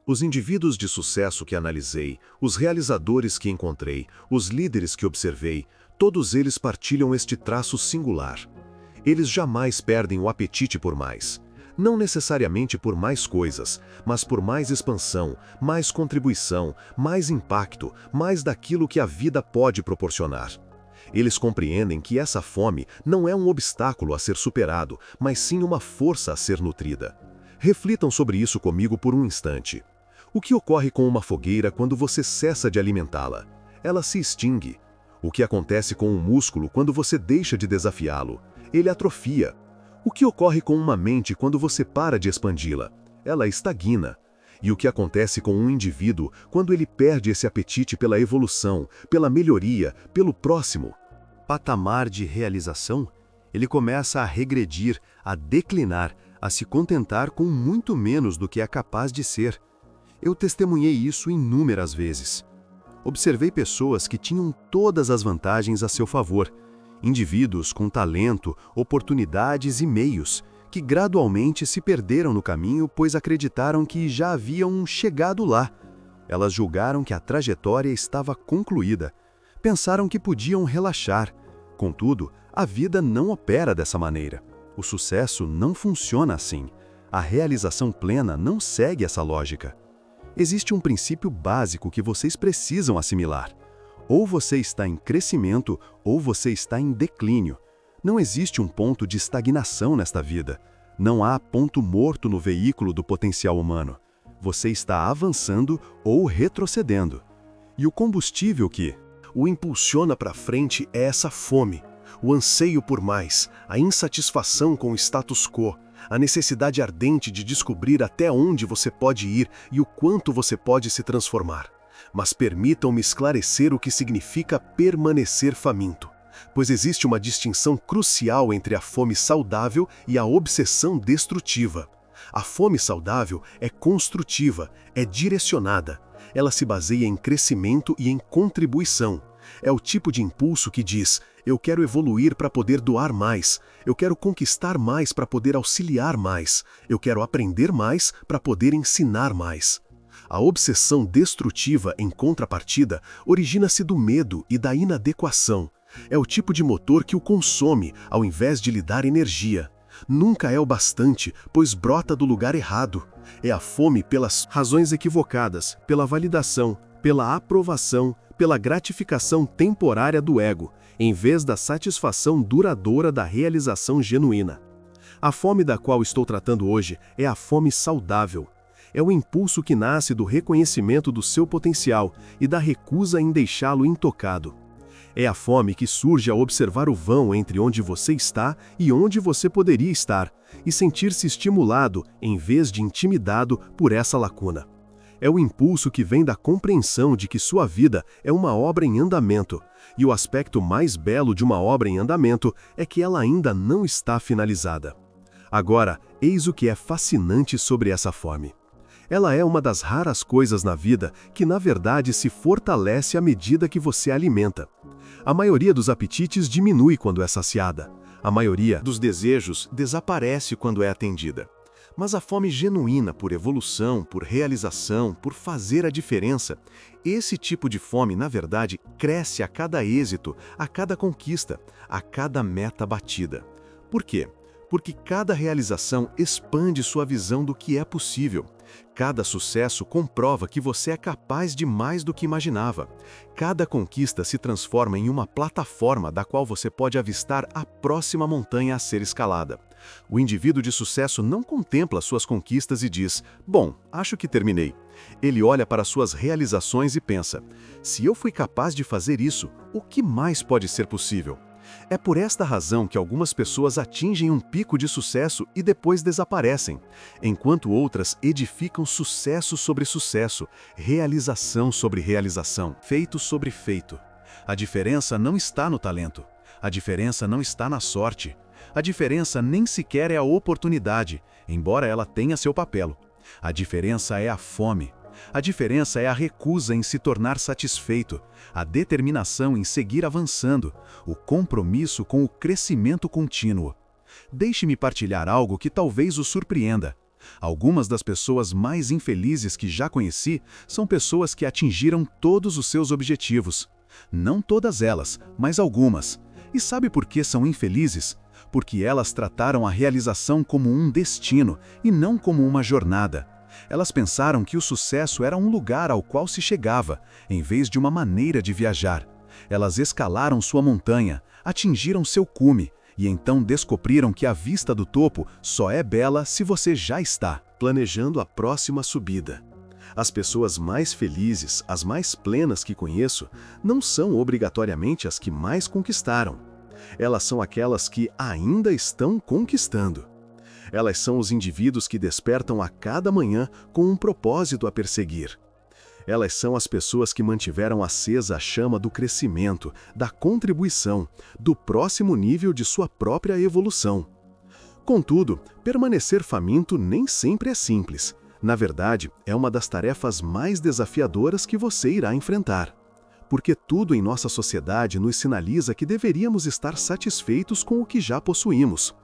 Os indivíduos de sucesso que analisei, os realizadores que encontrei, os líderes que observei, todos eles partilham este traço singular. Eles jamais perdem o apetite por mais. Não necessariamente por mais coisas, mas por mais expansão, mais contribuição, mais impacto, mais daquilo que a vida pode proporcionar. Eles compreendem que essa fome não é um obstáculo a ser superado, mas sim uma força a ser nutrida. Reflitam sobre isso comigo por um instante. O que ocorre com uma fogueira quando você cessa de alimentá-la? Ela se extingue. O que acontece com um músculo quando você deixa de desafiá-lo? Ele atrofia. O que ocorre com uma mente quando você para de expandi-la? Ela estagna. E o que acontece com um indivíduo quando ele perde esse apetite pela evolução, pela melhoria, pelo próximo? Patamar de realização, ele começa a regredir, a declinar, a se contentar com muito menos do que é capaz de ser. Eu testemunhei isso inúmeras vezes. Observei pessoas que tinham todas as vantagens a seu favor, indivíduos com talento, oportunidades e meios, que gradualmente se perderam no caminho pois acreditaram que já haviam chegado lá. Elas julgaram que a trajetória estava concluída. Pensaram que podiam relaxar. Contudo, a vida não opera dessa maneira. O sucesso não funciona assim. A realização plena não segue essa lógica. Existe um princípio básico que vocês precisam assimilar. Ou você está em crescimento, ou você está em declínio. Não existe um ponto de estagnação nesta vida. Não há ponto morto no veículo do potencial humano. Você está avançando ou retrocedendo. E o combustível que o impulsiona para frente é essa fome, o anseio por mais, a insatisfação com o status quo, a necessidade ardente de descobrir até onde você pode ir e o quanto você pode se transformar. Mas permitam-me esclarecer o que significa permanecer faminto, pois existe uma distinção crucial entre a fome saudável e a obsessão destrutiva. A fome saudável é construtiva, é direcionada. Ela se baseia em crescimento e em contribuição. É o tipo de impulso que diz: eu quero evoluir para poder doar mais, eu quero conquistar mais para poder auxiliar mais, eu quero aprender mais para poder ensinar mais. A obsessão destrutiva, em contrapartida, origina-se do medo e da inadequação. É o tipo de motor que o consome, ao invés de lhe dar energia. Nunca é o bastante, pois brota do lugar errado. É a fome pelas razões equivocadas, pela validação, pela aprovação, pela gratificação temporária do ego, em vez da satisfação duradoura da realização genuína. A fome da qual estou tratando hoje é a fome saudável. É o impulso que nasce do reconhecimento do seu potencial e da recusa em deixá-lo intocado. É a fome que surge ao observar o vão entre onde você está e onde você poderia estar, e sentir-se estimulado, em vez de intimidado, por essa lacuna. É o impulso que vem da compreensão de que sua vida é uma obra em andamento, e o aspecto mais belo de uma obra em andamento é que ela ainda não está finalizada. Agora, eis o que é fascinante sobre essa fome. Ela é uma das raras coisas na vida que, na verdade, se fortalece à medida que você a alimenta. A maioria dos apetites diminui quando é saciada. A maioria dos desejos desaparece quando é atendida. Mas a fome genuína por evolução, por realização, por fazer a diferença, esse tipo de fome, na verdade, cresce a cada êxito, a cada conquista, a cada meta batida. Por quê? Porque cada realização expande sua visão do que é possível. Cada sucesso comprova que você é capaz de mais do que imaginava. Cada conquista se transforma em uma plataforma da qual você pode avistar a próxima montanha a ser escalada. O indivíduo de sucesso não contempla suas conquistas e diz: bom, acho que terminei. Ele olha para suas realizações e pensa: se eu fui capaz de fazer isso, o que mais pode ser possível? É por esta razão que algumas pessoas atingem um pico de sucesso e depois desaparecem, enquanto outras edificam sucesso sobre sucesso, realização sobre realização, feito sobre feito. A diferença não está no talento, a diferença não está na sorte, a diferença nem sequer é a oportunidade, embora ela tenha seu papel. A diferença é a fome. A diferença é a recusa em se tornar satisfeito, a determinação em seguir avançando, o compromisso com o crescimento contínuo. Deixe-me partilhar algo que talvez o surpreenda. Algumas das pessoas mais infelizes que já conheci são pessoas que atingiram todos os seus objetivos. Não todas elas, mas algumas. E sabe por que são infelizes? Porque elas trataram a realização como um destino e não como uma jornada. Elas pensaram que o sucesso era um lugar ao qual se chegava, em vez de uma maneira de viajar. Elas escalaram sua montanha, atingiram seu cume, e então descobriram que a vista do topo só é bela se você já está planejando a próxima subida. As pessoas mais felizes, as mais plenas que conheço, não são obrigatoriamente as que mais conquistaram. Elas são aquelas que ainda estão conquistando. Elas são os indivíduos que despertam a cada manhã com um propósito a perseguir. Elas são as pessoas que mantiveram acesa a chama do crescimento, da contribuição, do próximo nível de sua própria evolução. Contudo, permanecer faminto nem sempre é simples. Na verdade, é uma das tarefas mais desafiadoras que você irá enfrentar. Porque tudo em nossa sociedade nos sinaliza que deveríamos estar satisfeitos com o que já possuímos.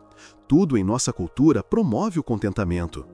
Tudo em nossa cultura promove o contentamento.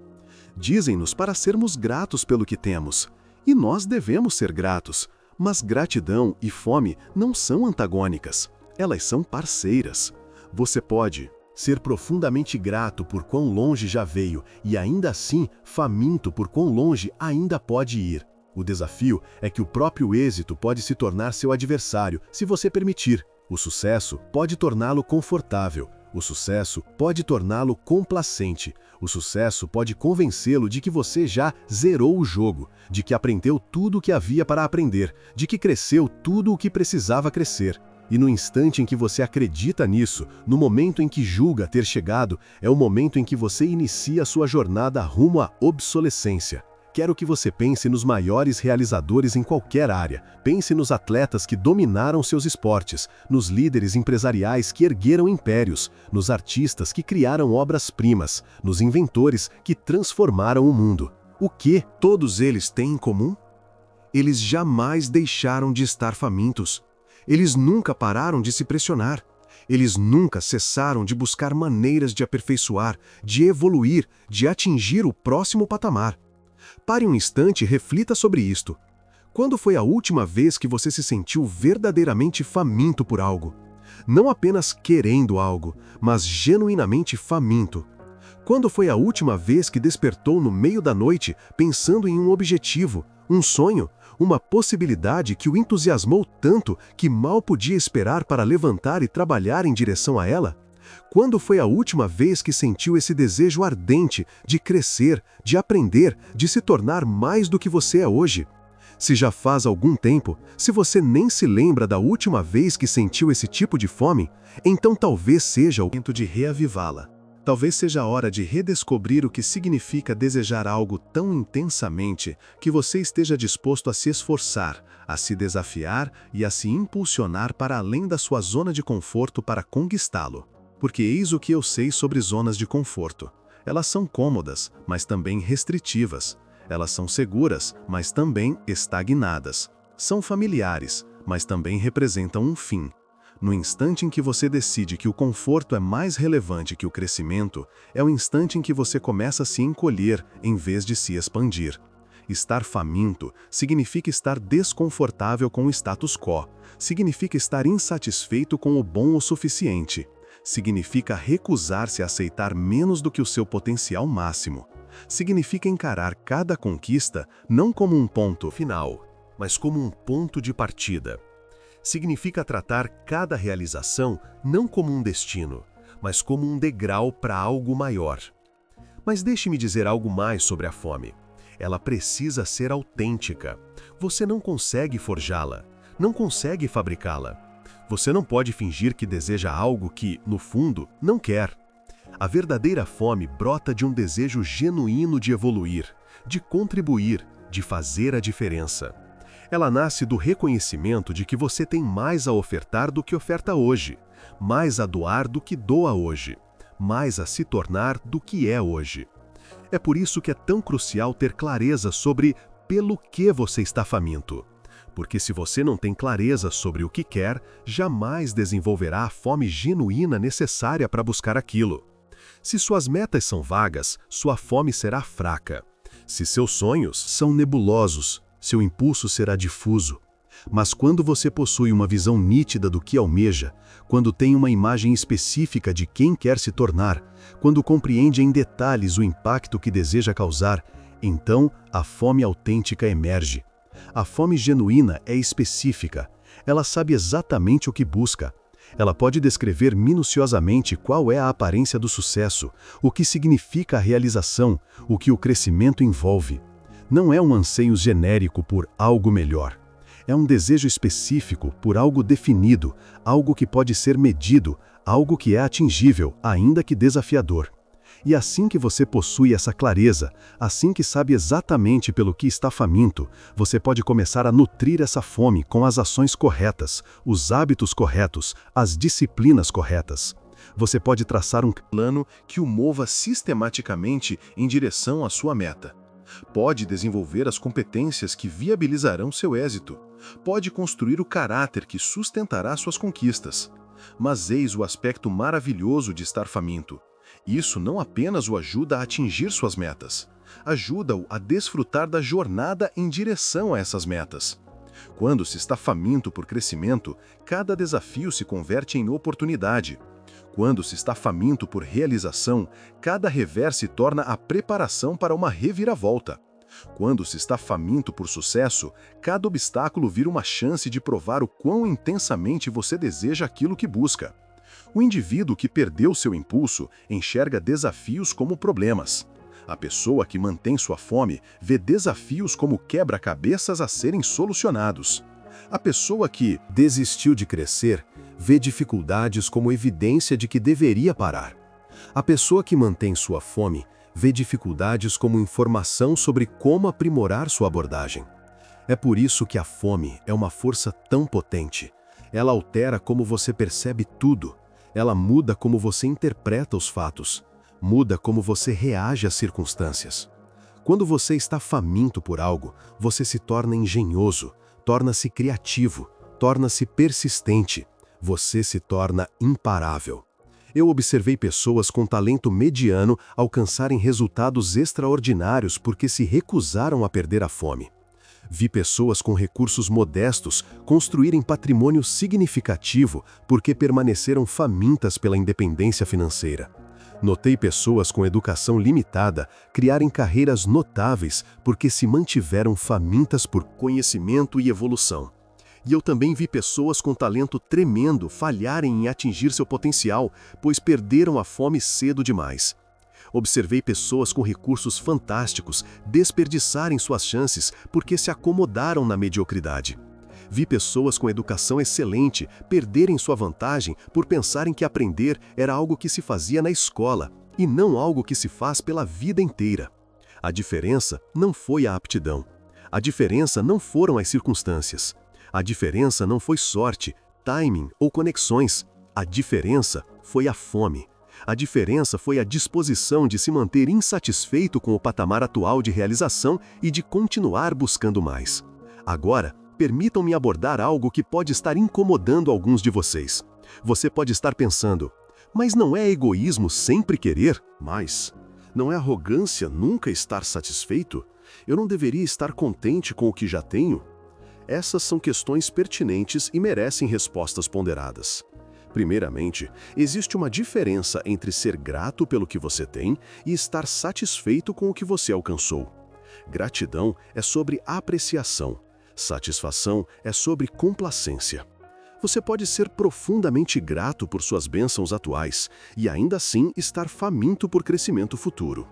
Dizem-nos para sermos gratos pelo que temos. E nós devemos ser gratos, mas gratidão e fome não são antagônicas, elas são parceiras. Você pode ser profundamente grato por quão longe já veio e ainda assim faminto por quão longe ainda pode ir. O desafio é que o próprio êxito pode se tornar seu adversário, se você permitir. O sucesso pode torná-lo confortável. O sucesso pode torná-lo complacente. O sucesso pode convencê-lo de que você já zerou o jogo, de que aprendeu tudo o que havia para aprender, de que cresceu tudo o que precisava crescer. E no instante em que você acredita nisso, no momento em que julga ter chegado, é o momento em que você inicia sua jornada rumo à obsolescência. Quero que você pense nos maiores realizadores em qualquer área. Pense nos atletas que dominaram seus esportes, nos líderes empresariais que ergueram impérios, nos artistas que criaram obras-primas, nos inventores que transformaram o mundo. O que todos eles têm em comum? Eles jamais deixaram de estar famintos. Eles nunca pararam de se pressionar. Eles nunca cessaram de buscar maneiras de aperfeiçoar, de evoluir, de atingir o próximo patamar. Pare um instante e reflita sobre isto. Quando foi a última vez que você se sentiu verdadeiramente faminto por algo? Não apenas querendo algo, mas genuinamente faminto. Quando foi a última vez que despertou no meio da noite pensando em um objetivo, um sonho, uma possibilidade que o entusiasmou tanto que mal podia esperar para levantar e trabalhar em direção a ela? Quando foi a última vez que sentiu esse desejo ardente de crescer, de aprender, de se tornar mais do que você é hoje? Se já faz algum tempo, se você nem se lembra da última vez que sentiu esse tipo de fome, então talvez seja o momento de reavivá-la. Talvez seja a hora de redescobrir o que significa desejar algo tão intensamente que você esteja disposto a se esforçar, a se desafiar e a se impulsionar para além da sua zona de conforto para conquistá-lo. Porque eis o que eu sei sobre zonas de conforto. Elas são cômodas, mas também restritivas. Elas são seguras, mas também estagnadas. São familiares, mas também representam um fim. No instante em que você decide que o conforto é mais relevante que o crescimento, é o instante em que você começa a se encolher em vez de se expandir. Estar faminto significa estar desconfortável com o status quo, significa estar insatisfeito com o bom o suficiente. Significa recusar-se a aceitar menos do que o seu potencial máximo. Significa encarar cada conquista não como um ponto final, mas como um ponto de partida. Significa tratar cada realização não como um destino, mas como um degrau para algo maior. Mas deixe-me dizer algo mais sobre a fome. Ela precisa ser autêntica. Você não consegue forjá-la, não consegue fabricá-la. Você não pode fingir que deseja algo que, no fundo, não quer. A verdadeira fome brota de um desejo genuíno de evoluir, de contribuir, de fazer a diferença. Ela nasce do reconhecimento de que você tem mais a ofertar do que oferta hoje, mais a doar do que doa hoje, mais a se tornar do que é hoje. É por isso que é tão crucial ter clareza sobre pelo que você está faminto. Porque se você não tem clareza sobre o que quer, jamais desenvolverá a fome genuína necessária para buscar aquilo. Se suas metas são vagas, sua fome será fraca. Se seus sonhos são nebulosos, seu impulso será difuso. Mas quando você possui uma visão nítida do que almeja, quando tem uma imagem específica de quem quer se tornar, quando compreende em detalhes o impacto que deseja causar, então a fome autêntica emerge. A fome genuína é específica. Ela sabe exatamente o que busca. Ela pode descrever minuciosamente qual é a aparência do sucesso, o que significa a realização, o que o crescimento envolve. Não é um anseio genérico por algo melhor. É um desejo específico por algo definido, algo que pode ser medido, algo que é atingível, ainda que desafiador. E assim que você possui essa clareza, assim que sabe exatamente pelo que está faminto, você pode começar a nutrir essa fome com as ações corretas, os hábitos corretos, as disciplinas corretas. Você pode traçar um plano que o mova sistematicamente em direção à sua meta. Pode desenvolver as competências que viabilizarão seu êxito. Pode construir o caráter que sustentará suas conquistas. Mas eis o aspecto maravilhoso de estar faminto. Isso não apenas o ajuda a atingir suas metas, ajuda-o a desfrutar da jornada em direção a essas metas. Quando se está faminto por crescimento, cada desafio se converte em oportunidade. Quando se está faminto por realização, cada revés se torna a preparação para uma reviravolta. Quando se está faminto por sucesso, cada obstáculo vira uma chance de provar o quão intensamente você deseja aquilo que busca. O indivíduo que perdeu seu impulso enxerga desafios como problemas. A pessoa que mantém sua fome vê desafios como quebra-cabeças a serem solucionados. A pessoa que desistiu de crescer vê dificuldades como evidência de que deveria parar. A pessoa que mantém sua fome vê dificuldades como informação sobre como aprimorar sua abordagem. É por isso que a fome é uma força tão potente. Ela altera como você percebe tudo. Ela muda como você interpreta os fatos. Muda como você reage às circunstâncias. Quando você está faminto por algo, você se torna engenhoso, torna-se criativo, torna-se persistente. Você se torna imparável. Eu observei pessoas com talento mediano alcançarem resultados extraordinários porque se recusaram a perder a fome. Vi pessoas com recursos modestos construírem patrimônio significativo porque permaneceram famintas pela independência financeira. Notei pessoas com educação limitada criarem carreiras notáveis porque se mantiveram famintas por conhecimento e evolução. E eu também vi pessoas com talento tremendo falharem em atingir seu potencial, pois perderam a fome cedo demais. Observei pessoas com recursos fantásticos desperdiçarem suas chances porque se acomodaram na mediocridade. Vi pessoas com educação excelente perderem sua vantagem por pensarem que aprender era algo que se fazia na escola e não algo que se faz pela vida inteira. A diferença não foi a aptidão. A diferença não foram as circunstâncias. A diferença não foi sorte, timing ou conexões. A diferença foi a fome. A diferença foi a disposição de se manter insatisfeito com o patamar atual de realização e de continuar buscando mais. Agora, permitam-me abordar algo que pode estar incomodando alguns de vocês. Você pode estar pensando, mas não é egoísmo sempre querer mais? Não é arrogância nunca estar satisfeito? Eu não deveria estar contente com o que já tenho? Essas são questões pertinentes e merecem respostas ponderadas. Primeiramente, existe uma diferença entre ser grato pelo que você tem e estar satisfeito com o que você alcançou. Gratidão é sobre apreciação. Satisfação é sobre complacência. Você pode ser profundamente grato por suas bênçãos atuais e ainda assim estar faminto por crescimento futuro.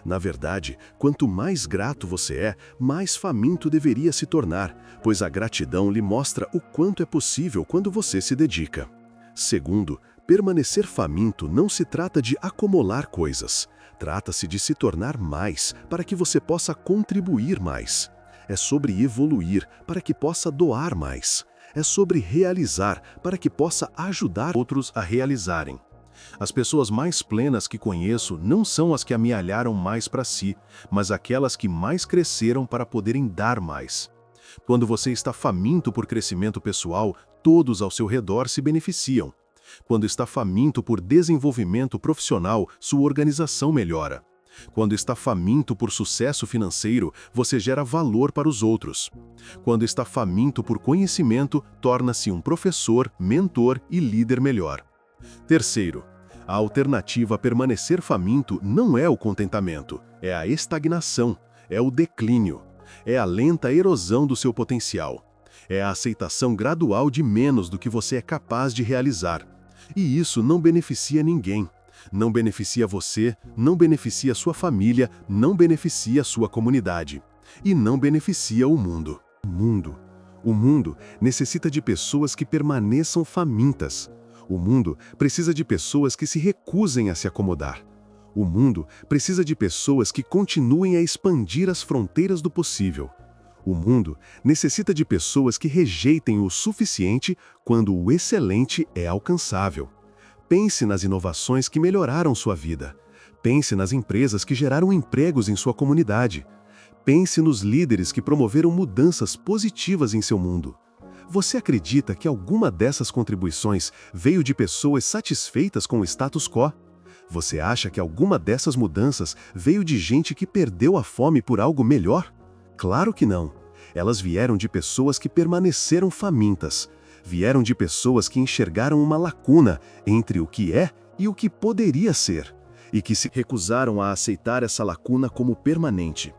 Na verdade, quanto mais grato você é, mais faminto deveria se tornar, pois a gratidão lhe mostra o quanto é possível quando você se dedica. Segundo, permanecer faminto não se trata de acumular coisas. Trata-se de se tornar mais para que você possa contribuir mais. É sobre evoluir para que possa doar mais. É sobre realizar para que possa ajudar outros a realizarem. As pessoas mais plenas que conheço não são as que amealharam mais para si, mas aquelas que mais cresceram para poderem dar mais. Quando você está faminto por crescimento pessoal, todos ao seu redor se beneficiam. Quando está faminto por desenvolvimento profissional, sua organização melhora. Quando está faminto por sucesso financeiro, você gera valor para os outros. Quando está faminto por conhecimento, torna-se um professor, mentor e líder melhor. Terceiro, a alternativa a permanecer faminto não é o contentamento, é a estagnação, é o declínio, é a lenta erosão do seu potencial. É a aceitação gradual de menos do que você é capaz de realizar. E isso não beneficia ninguém. Não beneficia você, não beneficia sua família, não beneficia sua comunidade. E não beneficia o mundo. O mundo necessita de pessoas que permaneçam famintas. O mundo precisa de pessoas que se recusem a se acomodar. O mundo precisa de pessoas que continuem a expandir as fronteiras do possível. O mundo necessita de pessoas que rejeitem o suficiente quando o excelente é alcançável. Pense nas inovações que melhoraram sua vida. Pense nas empresas que geraram empregos em sua comunidade. Pense nos líderes que promoveram mudanças positivas em seu mundo. Você acredita que alguma dessas contribuições veio de pessoas satisfeitas com o status quo? Você acha que alguma dessas mudanças veio de gente que perdeu a fome por algo melhor? Claro que não. Elas vieram de pessoas que permaneceram famintas. Vieram de pessoas que enxergaram uma lacuna entre o que é e o que poderia ser, e que se recusaram a aceitar essa lacuna como permanente.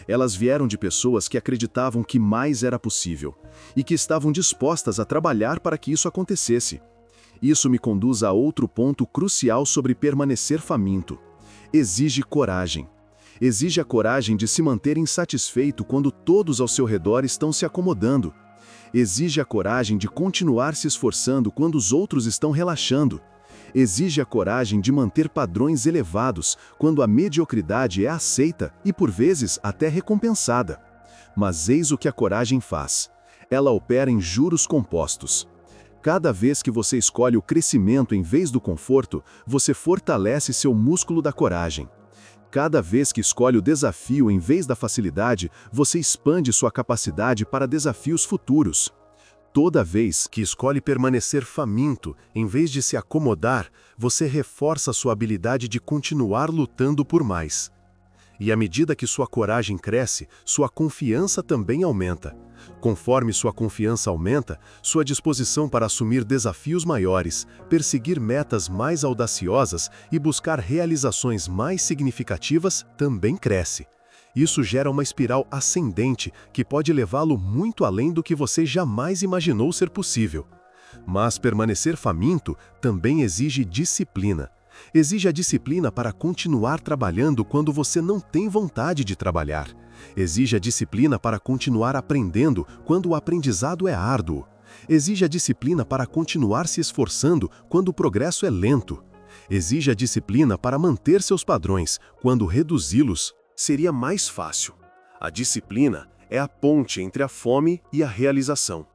Elas vieram de pessoas que acreditavam que mais era possível, e que estavam dispostas a trabalhar para que isso acontecesse. Isso me conduz a outro ponto crucial sobre permanecer faminto. Exige coragem. Exige a coragem de se manter insatisfeito quando todos ao seu redor estão se acomodando. Exige a coragem de continuar se esforçando quando os outros estão relaxando. Exige a coragem de manter padrões elevados quando a mediocridade é aceita e, por vezes, até recompensada. Mas eis o que a coragem faz. Ela opera em juros compostos. Cada vez que você escolhe o crescimento em vez do conforto, você fortalece seu músculo da coragem. Cada vez que escolhe o desafio em vez da facilidade, você expande sua capacidade para desafios futuros. Toda vez que escolhe permanecer faminto, em vez de se acomodar, você reforça sua habilidade de continuar lutando por mais. E à medida que sua coragem cresce, sua confiança também aumenta. Conforme sua confiança aumenta, sua disposição para assumir desafios maiores, perseguir metas mais audaciosas e buscar realizações mais significativas também cresce. Isso gera uma espiral ascendente que pode levá-lo muito além do que você jamais imaginou ser possível. Mas permanecer faminto também exige disciplina. Exige a disciplina para continuar trabalhando quando você não tem vontade de trabalhar. Exige a disciplina para continuar aprendendo quando o aprendizado é árduo. Exige a disciplina para continuar se esforçando quando o progresso é lento. Exige a disciplina para manter seus padrões quando reduzi-los seria mais fácil. A disciplina é a ponte entre a fome e a realização.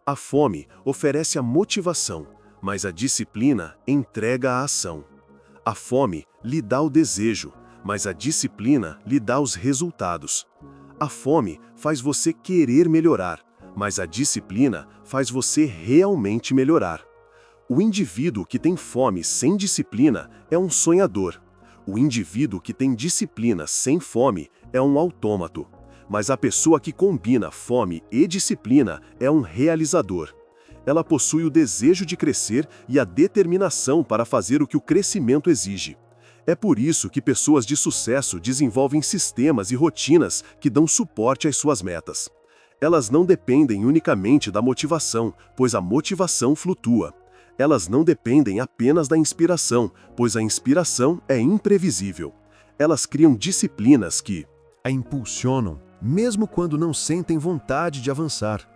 A fome oferece a motivação, mas a disciplina entrega a ação. A fome lhe dá o desejo, mas a disciplina lhe dá os resultados. A fome faz você querer melhorar, mas a disciplina faz você realmente melhorar. O indivíduo que tem fome sem disciplina é um sonhador. O indivíduo que tem disciplina sem fome é um autômato. Mas a pessoa que combina fome e disciplina é um realizador. Ela possui o desejo de crescer e a determinação para fazer o que o crescimento exige. É por isso que pessoas de sucesso desenvolvem sistemas e rotinas que dão suporte às suas metas. Elas não dependem unicamente da motivação, pois a motivação flutua. Elas não dependem apenas da inspiração, pois a inspiração é imprevisível. Elas criam disciplinas que a impulsionam, mesmo quando não sentem vontade de avançar.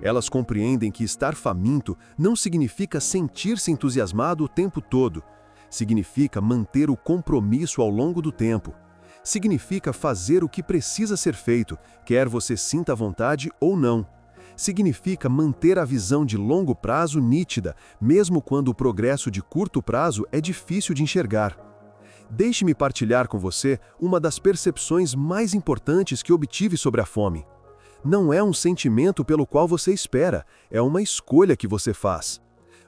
Elas compreendem que estar faminto não significa sentir-se entusiasmado o tempo todo. Significa manter o compromisso ao longo do tempo. Significa fazer o que precisa ser feito, quer você sinta vontade ou não. Significa manter a visão de longo prazo nítida, mesmo quando o progresso de curto prazo é difícil de enxergar. Deixe-me partilhar com você uma das percepções mais importantes que obtive sobre a fome. Não é um sentimento pelo qual você espera, é uma escolha que você faz.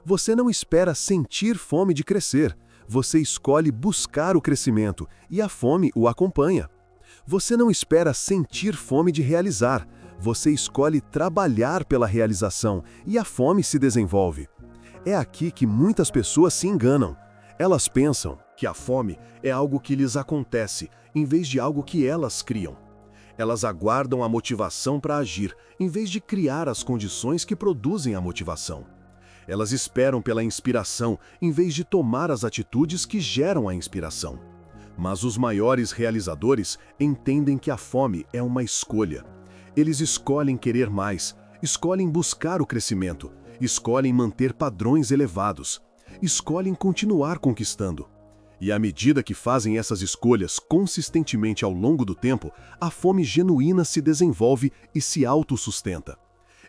Você não espera sentir fome de crescer, você escolhe buscar o crescimento e a fome o acompanha. Você não espera sentir fome de realizar, você escolhe trabalhar pela realização e a fome se desenvolve. É aqui que muitas pessoas se enganam. Elas pensam que a fome é algo que lhes acontece, em vez de algo que elas criam. Elas aguardam a motivação para agir, em vez de criar as condições que produzem a motivação. Elas esperam pela inspiração, em vez de tomar as atitudes que geram a inspiração. Mas os maiores realizadores entendem que a fome é uma escolha. Eles escolhem querer mais, escolhem buscar o crescimento, escolhem manter padrões elevados, escolhem continuar conquistando. E à medida que fazem essas escolhas consistentemente ao longo do tempo, a fome genuína se desenvolve e se autossustenta.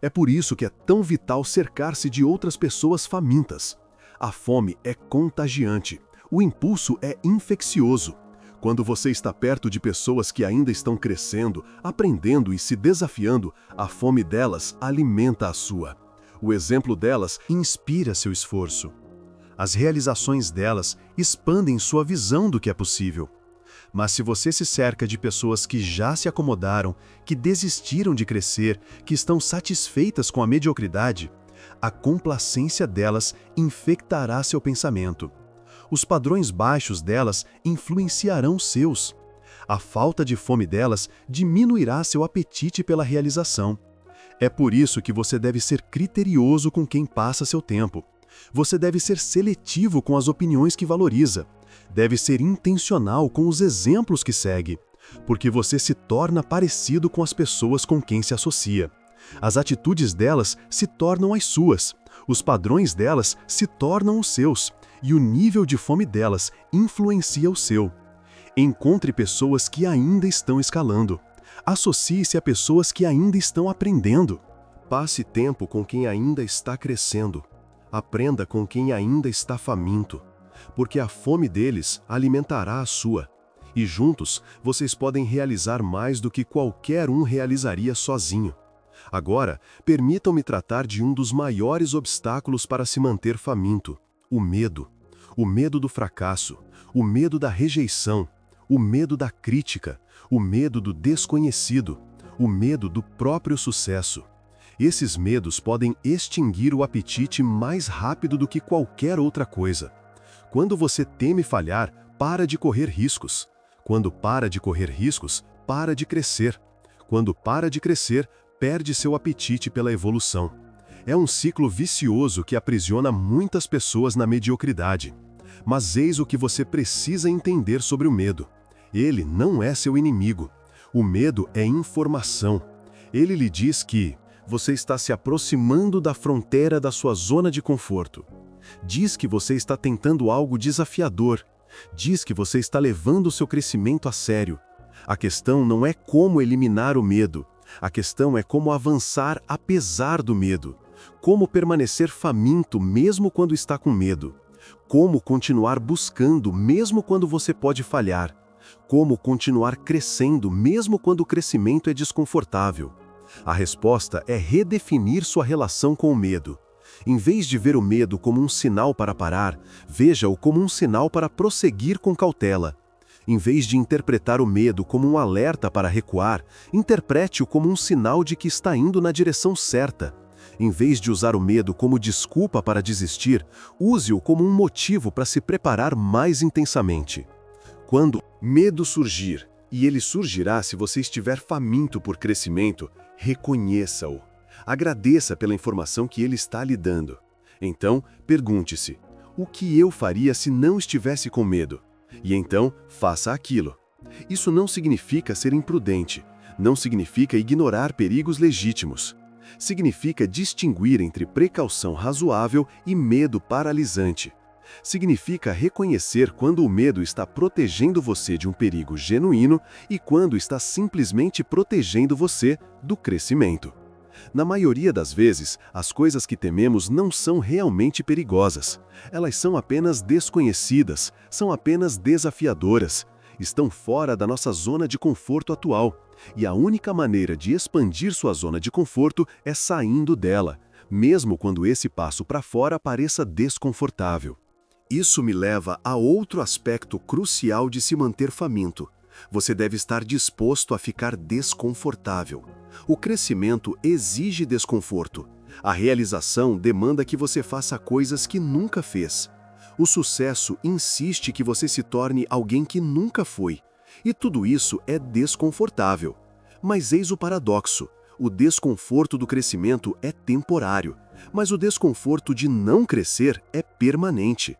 É por isso que é tão vital cercar-se de outras pessoas famintas. A fome é contagiante, o impulso é infeccioso. Quando você está perto de pessoas que ainda estão crescendo, aprendendo e se desafiando, a fome delas alimenta a sua. O exemplo delas Inspira seu esforço. As realizações delas expandem sua visão do que é possível. Mas se você se cerca de pessoas que já se acomodaram, que desistiram de crescer, que estão satisfeitas com a mediocridade, a complacência delas infectará seu pensamento. Os padrões baixos delas influenciarão seus. A falta de fome delas diminuirá seu apetite pela realização. É por isso que você deve ser criterioso com quem passa seu tempo. Você deve ser seletivo com as opiniões que valoriza. Deve ser intencional com os exemplos que segue, porque você se torna parecido com as pessoas com quem se associa. As atitudes delas se tornam as suas, os padrões delas se tornam os seus, e o nível de fome delas influencia o seu. Encontre pessoas que ainda estão escalando. Associe-se a pessoas que ainda estão aprendendo. Passe tempo com quem ainda está crescendo. Aprenda com quem ainda está faminto, porque a fome deles alimentará a sua. E juntos, vocês podem realizar mais do que qualquer um realizaria sozinho. Agora, permitam-me tratar de um dos maiores obstáculos para se manter faminto: o medo. O medo do fracasso, o medo da rejeição, o medo da crítica, o medo do desconhecido, o medo do próprio sucesso. Esses medos podem extinguir o apetite mais rápido do que qualquer outra coisa. Quando você teme falhar, para de correr riscos. Quando para de correr riscos, para de crescer. Quando para de crescer, perde seu apetite pela evolução. É um ciclo vicioso que aprisiona muitas pessoas na mediocridade. Mas eis o que você precisa entender sobre o medo. Ele não é seu inimigo. O medo é informação. Ele lhe diz que você está se aproximando da fronteira da sua zona de conforto. Diz que você está tentando algo desafiador. Diz que você está levando o seu crescimento a sério. A questão não é como eliminar o medo. A questão é como avançar apesar do medo. Como permanecer faminto mesmo quando está com medo. Como continuar buscando mesmo quando você pode falhar. Como continuar crescendo mesmo quando o crescimento é desconfortável. A resposta é redefinir sua relação com o medo. Em vez de ver o medo como um sinal para parar, veja-o como um sinal para prosseguir com cautela. Em vez de interpretar o medo como um alerta para recuar, interprete-o como um sinal de que está indo na direção certa. Em vez de usar o medo como desculpa para desistir, use-o como um motivo para se preparar mais intensamente. Quando medo surgir, e ele surgirá se você estiver faminto por crescimento, reconheça-o. Agradeça pela informação que ele está lhe dando. Então, pergunte-se: o que eu faria se não estivesse com medo? E então, faça aquilo. Isso não significa ser imprudente, não significa ignorar perigos legítimos. Significa distinguir entre precaução razoável e medo paralisante. Significa reconhecer quando o medo está protegendo você de um perigo genuíno e quando está simplesmente protegendo você do crescimento. Na maioria das vezes, as coisas que tememos não são realmente perigosas. Elas são apenas desconhecidas, são apenas desafiadoras, estão fora da nossa zona de conforto atual. E a única maneira de expandir sua zona de conforto é saindo dela, mesmo quando esse passo para fora pareça desconfortável. Isso me leva a outro aspecto crucial de se manter faminto. Você deve estar disposto a ficar desconfortável. O crescimento exige desconforto. A realização demanda que você faça coisas que nunca fez. O sucesso insiste que você se torne alguém que nunca foi. E tudo isso é desconfortável. Mas eis o paradoxo. O desconforto do crescimento é temporário, mas o desconforto de não crescer é permanente.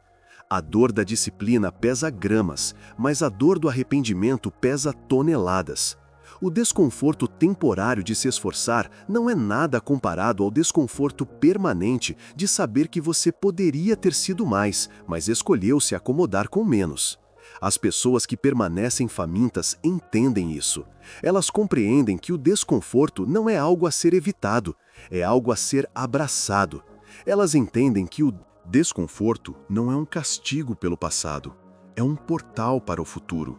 A dor da disciplina pesa gramas, mas a dor do arrependimento pesa toneladas. O desconforto temporário de se esforçar não é nada comparado ao desconforto permanente de saber que você poderia ter sido mais, mas escolheu se acomodar com menos. As pessoas que permanecem famintas entendem isso. Elas compreendem que o desconforto não é algo a ser evitado, é algo a ser abraçado. Elas entendem que o desconforto não é um castigo pelo passado, é um portal para o futuro.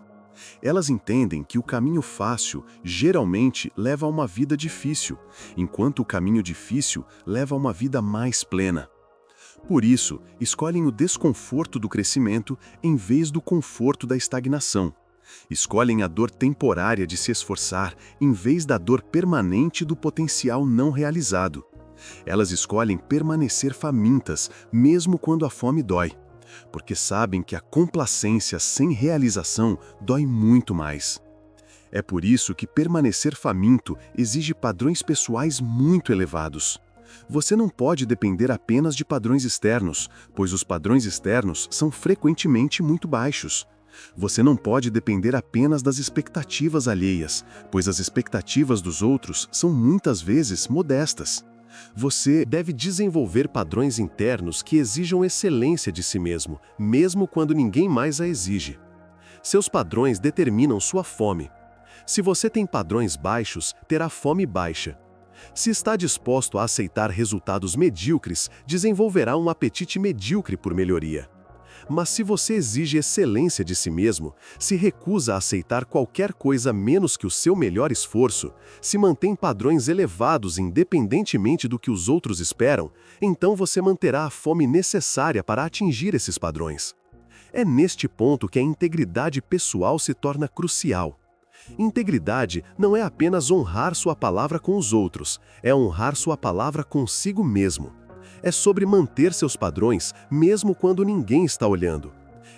Elas entendem que o caminho fácil geralmente leva a uma vida difícil, enquanto o caminho difícil leva a uma vida mais plena. Por isso, escolhem o desconforto do crescimento em vez do conforto da estagnação. Escolhem a dor temporária de se esforçar em vez da dor permanente do potencial não realizado. Elas escolhem permanecer famintas, mesmo quando a fome dói, porque sabem que a complacência sem realização dói muito mais. É por isso que permanecer faminto exige padrões pessoais muito elevados. Você não pode depender apenas de padrões externos, pois os padrões externos são frequentemente muito baixos. Você não pode depender apenas das expectativas alheias, pois as expectativas dos outros são muitas vezes modestas. Você deve desenvolver padrões internos que exijam excelência de si mesmo, mesmo quando ninguém mais a exige. Seus padrões determinam sua fome. Se você tem padrões baixos, terá fome baixa. Se está disposto a aceitar resultados medíocres, desenvolverá um apetite medíocre por melhoria. Mas se você exige excelência de si mesmo, se recusa a aceitar qualquer coisa menos que o seu melhor esforço, se mantém padrões elevados independentemente do que os outros esperam, então você manterá a fome necessária para atingir esses padrões. É neste ponto que a integridade pessoal se torna crucial. Integridade não é apenas honrar sua palavra com os outros, é honrar sua palavra consigo mesmo. É sobre manter seus padrões, mesmo quando ninguém está olhando.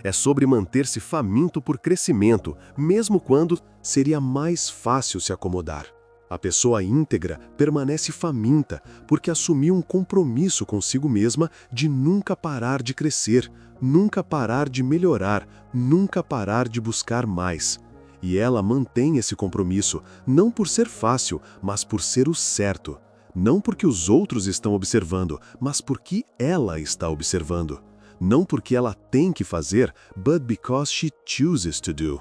É sobre manter-se faminto por crescimento, mesmo quando seria mais fácil se acomodar. A pessoa íntegra permanece faminta porque assumiu um compromisso consigo mesma de nunca parar de crescer, nunca parar de melhorar, nunca parar de buscar mais. E ela mantém esse compromisso, não por ser fácil, mas por ser o certo. Não porque os outros estão observando, mas porque ela está observando. Não porque ela tem que fazer, but because she chooses to do.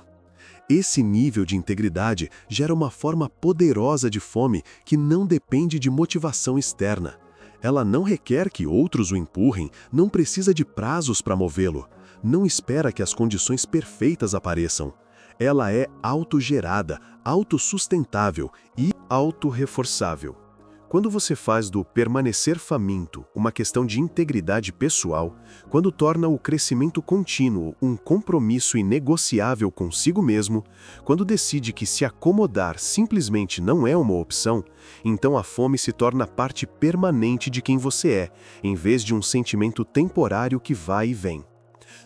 Esse nível de integridade gera uma forma poderosa de fome que não depende de motivação externa. Ela não requer que outros o empurrem, não precisa de prazos para movê-lo, não espera que as condições perfeitas apareçam. Ela é autogerada, autossustentável e autorreforçável. Quando você faz do permanecer faminto uma questão de integridade pessoal, quando torna o crescimento contínuo um compromisso inegociável consigo mesmo, quando decide que se acomodar simplesmente não é uma opção, então a fome se torna parte permanente de quem você é, em vez de um sentimento temporário que vai e vem.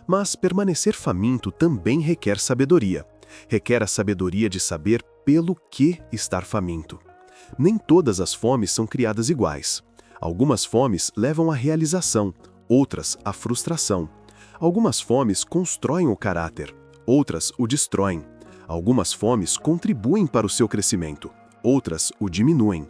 Mas permanecer faminto também requer sabedoria. Requer a sabedoria de saber pelo que estar faminto. Nem todas as fomes são criadas iguais. Algumas fomes levam à realização, outras à frustração. Algumas fomes constroem o caráter, outras o destroem. Algumas fomes contribuem para o seu crescimento, outras o diminuem.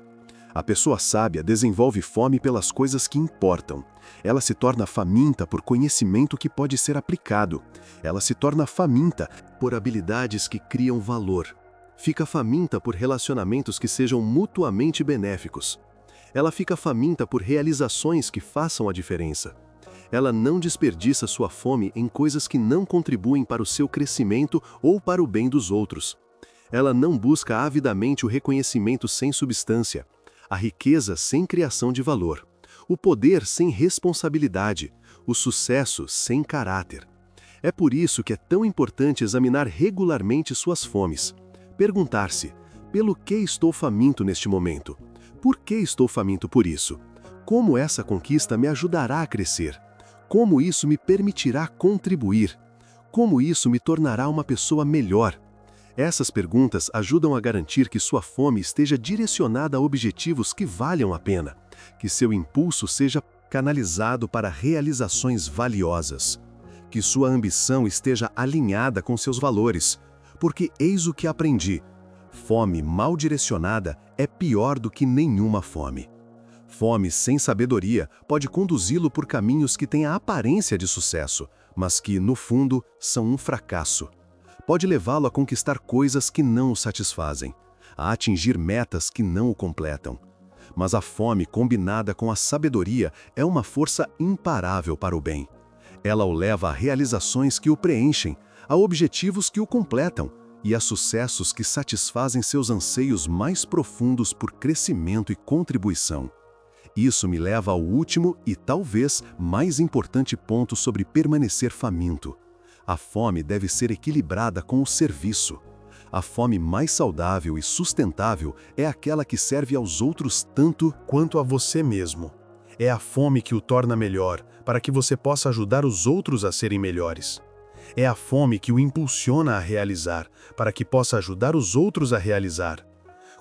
A pessoa sábia desenvolve fome pelas coisas que importam. Ela se torna faminta por conhecimento que pode ser aplicado. Ela se torna faminta por habilidades que criam valor. Fica faminta por relacionamentos que sejam mutuamente benéficos. Ela fica faminta por realizações que façam a diferença. Ela não desperdiça sua fome em coisas que não contribuem para o seu crescimento ou para o bem dos outros. Ela não busca avidamente o reconhecimento sem substância, a riqueza sem criação de valor, o poder sem responsabilidade, o sucesso sem caráter. É por isso que é tão importante examinar regularmente suas fomes. Perguntar-se: pelo que estou faminto neste momento? Por que estou faminto por isso? Como essa conquista me ajudará a crescer? Como isso me permitirá contribuir? Como isso me tornará uma pessoa melhor? Essas perguntas ajudam a garantir que sua fome esteja direcionada a objetivos que valham a pena, que seu impulso seja canalizado para realizações valiosas, que sua ambição esteja alinhada com seus valores, porque eis o que aprendi: fome mal direcionada é pior do que nenhuma fome. Fome sem sabedoria pode conduzi-lo por caminhos que têm a aparência de sucesso, mas que, no fundo, são um fracasso. Pode levá-lo a conquistar coisas que não o satisfazem, a atingir metas que não o completam. Mas a fome combinada com a sabedoria é uma força imparável para o bem. Ela o leva a realizações que o preenchem, a objetivos que o completam e a sucessos que satisfazem seus anseios mais profundos por crescimento e contribuição. Isso me leva ao último e talvez mais importante ponto sobre permanecer faminto. A fome deve ser equilibrada com o serviço. A fome mais saudável e sustentável é aquela que serve aos outros tanto quanto a você mesmo. É a fome que o torna melhor, para que você possa ajudar os outros a serem melhores. É a fome que o impulsiona a realizar, para que possa ajudar os outros a realizar.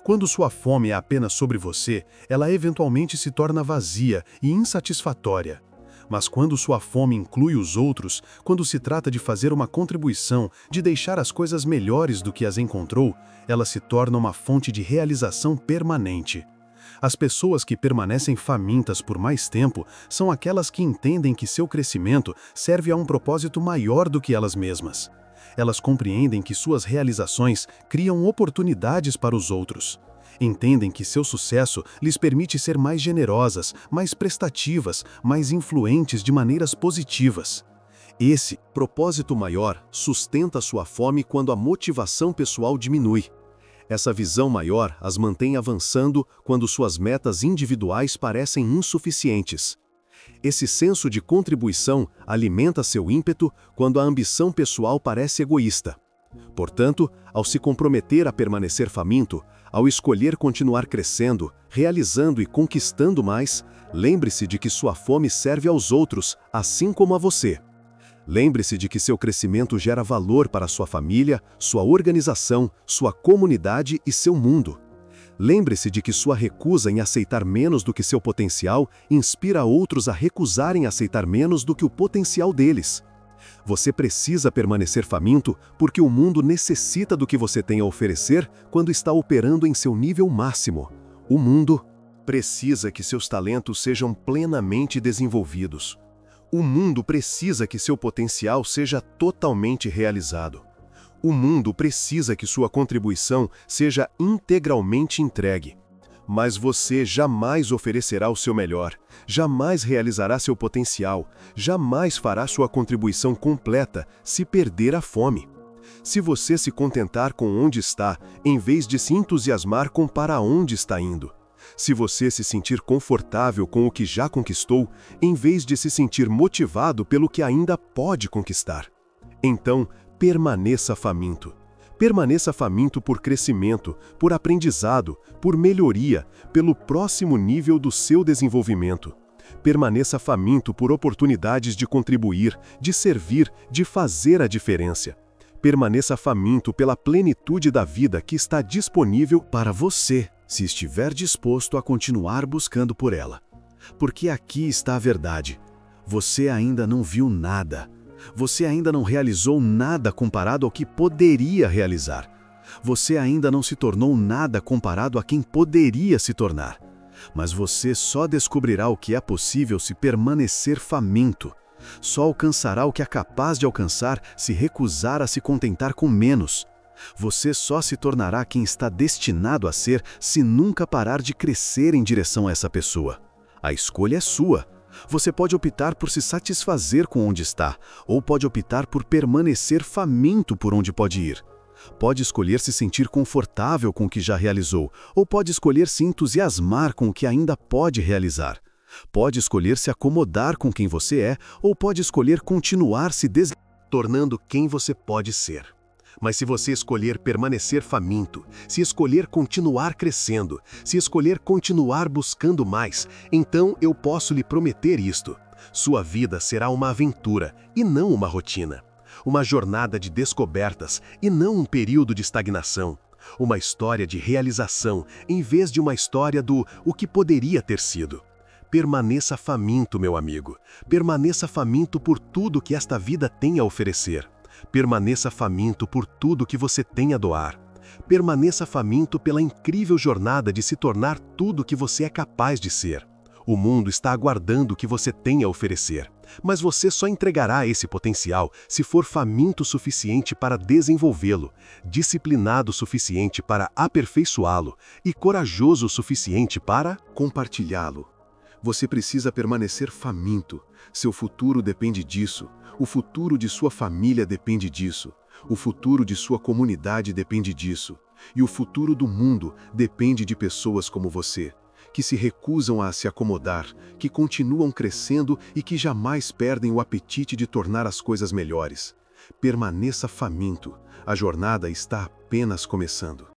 Quando sua fome é apenas sobre você, ela eventualmente se torna vazia e insatisfatória. Mas quando sua fome inclui os outros, quando se trata de fazer uma contribuição, de deixar as coisas melhores do que as encontrou, ela se torna uma fonte de realização permanente. As pessoas que permanecem famintas por mais tempo são aquelas que entendem que seu crescimento serve a um propósito maior do que elas mesmas. Elas compreendem que suas realizações criam oportunidades para os outros. Entendem que seu sucesso lhes permite ser mais generosas, mais prestativas, mais influentes de maneiras positivas. Esse propósito maior sustenta sua fome quando a motivação pessoal diminui. Essa visão maior as mantém avançando quando suas metas individuais parecem insuficientes. Esse senso de contribuição alimenta seu ímpeto quando a ambição pessoal parece egoísta. Portanto, ao se comprometer a permanecer faminto, ao escolher continuar crescendo, realizando e conquistando mais, lembre-se de que sua fome serve aos outros, assim como a você. Lembre-se de que seu crescimento gera valor para sua família, sua organização, sua comunidade e seu mundo. Lembre-se de que sua recusa em aceitar menos do que seu potencial inspira outros a recusarem aceitar menos do que o potencial deles. Você precisa permanecer faminto porque o mundo necessita do que você tem a oferecer quando está operando em seu nível máximo. O mundo precisa que seus talentos sejam plenamente desenvolvidos. O mundo precisa que seu potencial seja totalmente realizado. O mundo precisa que sua contribuição seja integralmente entregue. Mas você jamais oferecerá o seu melhor, jamais realizará seu potencial, jamais fará sua contribuição completa se perder a fome. Se você se contentar com onde está, em vez de se entusiasmar com para onde está indo. Se você se sentir confortável com o que já conquistou, em vez de se sentir motivado pelo que ainda pode conquistar. Então, permaneça faminto. Permaneça faminto por crescimento, por aprendizado, por melhoria, pelo próximo nível do seu desenvolvimento. Permaneça faminto por oportunidades de contribuir, de servir, de fazer a diferença. Permaneça faminto pela plenitude da vida que está disponível para você, se estiver disposto a continuar buscando por ela. Porque aqui está a verdade. Você ainda não viu nada. Você ainda não realizou nada comparado ao que poderia realizar. Você ainda não se tornou nada comparado a quem poderia se tornar. Mas você só descobrirá o que é possível se permanecer faminto. Só alcançará o que é capaz de alcançar se recusar a se contentar com menos. Você só se tornará quem está destinado a ser se nunca parar de crescer em direção a essa pessoa. A escolha é sua. Você pode optar por se satisfazer com onde está, ou pode optar por permanecer faminto por onde pode ir. Pode escolher se sentir confortável com o que já realizou, ou pode escolher se entusiasmar com o que ainda pode realizar. Pode escolher se acomodar com quem você é ou pode escolher continuar se tornando quem você pode ser. Mas se você escolher permanecer faminto, se escolher continuar crescendo, se escolher continuar buscando mais, então eu posso lhe prometer isto: sua vida será uma aventura e não uma rotina. Uma jornada de descobertas e não um período de estagnação. Uma história de realização em vez de uma história do o que poderia ter sido. Permaneça faminto, meu amigo. Permaneça faminto por tudo que esta vida tem a oferecer. Permaneça faminto por tudo que você tem a doar. Permaneça faminto pela incrível jornada de se tornar tudo que você é capaz de ser. O mundo está aguardando o que você tem a oferecer, mas você só entregará esse potencial se for faminto o suficiente para desenvolvê-lo, disciplinado o suficiente para aperfeiçoá-lo e corajoso o suficiente para compartilhá-lo. Você precisa permanecer faminto. Seu futuro depende disso. O futuro de sua família depende disso. O futuro de sua comunidade depende disso. E o futuro do mundo depende de pessoas como você, que se recusam a se acomodar, que continuam crescendo e que jamais perdem o apetite de tornar as coisas melhores. Permaneça faminto. A jornada está apenas começando.